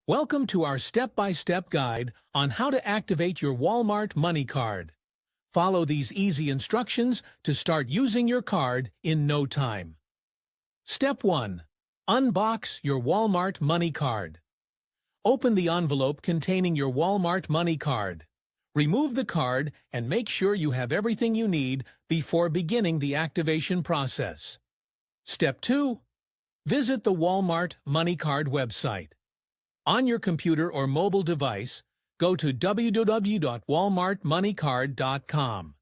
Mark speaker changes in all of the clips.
Speaker 1: Welcome to our step-by-step guide on how to activate your Walmart MoneyCard. Follow these easy instructions to start using your card in no time. Step 1. Unbox your Walmart MoneyCard. Open the envelope containing your Walmart MoneyCard. Remove the card and make sure you have everything you need before beginning the activation process. Step 2. Visit the Walmart MoneyCard website. On your computer or mobile device, go to www.walmartmoneycard.com.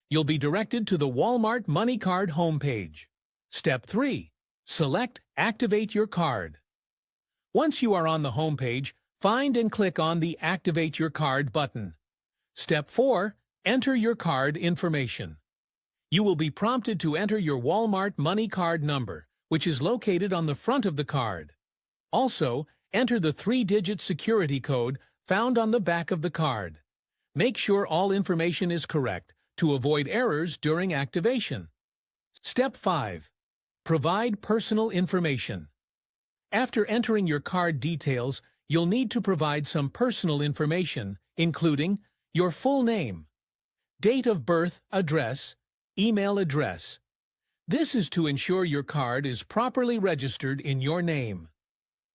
Speaker 1: You'll be directed to the Walmart MoneyCard homepage. Step 3. Select Activate Your Card. Once you are on the homepage, find and click on the Activate Your Card button. Step 4. Enter your card information. You will be prompted to enter your Walmart MoneyCard number, which is located on the front of the card. Also, enter the 3-digit security code found on the back of the card. Make sure all information is correct to avoid errors during activation. Step 5. Provide personal information. After entering your card details, you'll need to provide some personal information, including your full name, date of birth, address, email address. This is to ensure your card is properly registered in your name.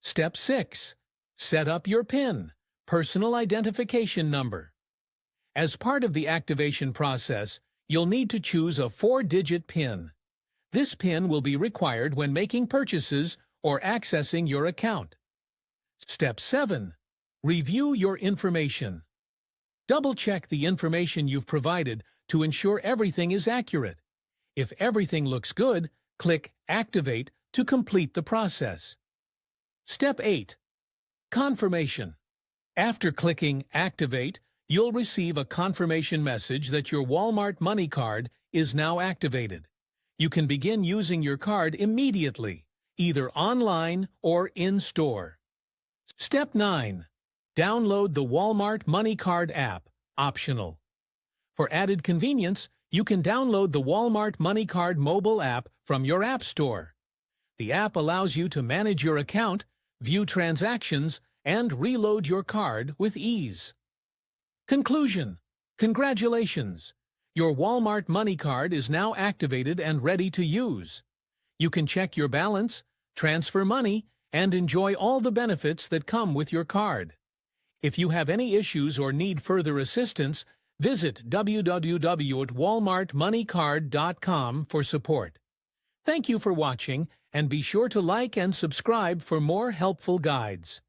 Speaker 1: Step 6. Set up your PIN, personal identification number. As part of the activation process, you'll need to choose a 4-digit PIN. This PIN will be required when making purchases or accessing your account. Step 7. Review your information. Double-check the information you've provided to ensure everything is accurate. If everything looks good, click Activate to complete the process. Step 8. Confirmation. After clicking Activate, you'll receive a confirmation message that your Walmart MoneyCard is now activated. You can begin using your card immediately, either online or in-store. Step 9. Download the Walmart MoneyCard app, optional. For added convenience, you can download the Walmart MoneyCard mobile app from your App Store. The app allows you to manage your account, view transactions, and reload your card with ease. Conclusion. Congratulations! Your Walmart MoneyCard is now activated and ready to use. You can check your balance, transfer money, and enjoy all the benefits that come with your card. If you have any issues or need further assistance, visit www.walmartmoneycard.com for support. Thank you for watching, and be sure to like and subscribe for more helpful guides.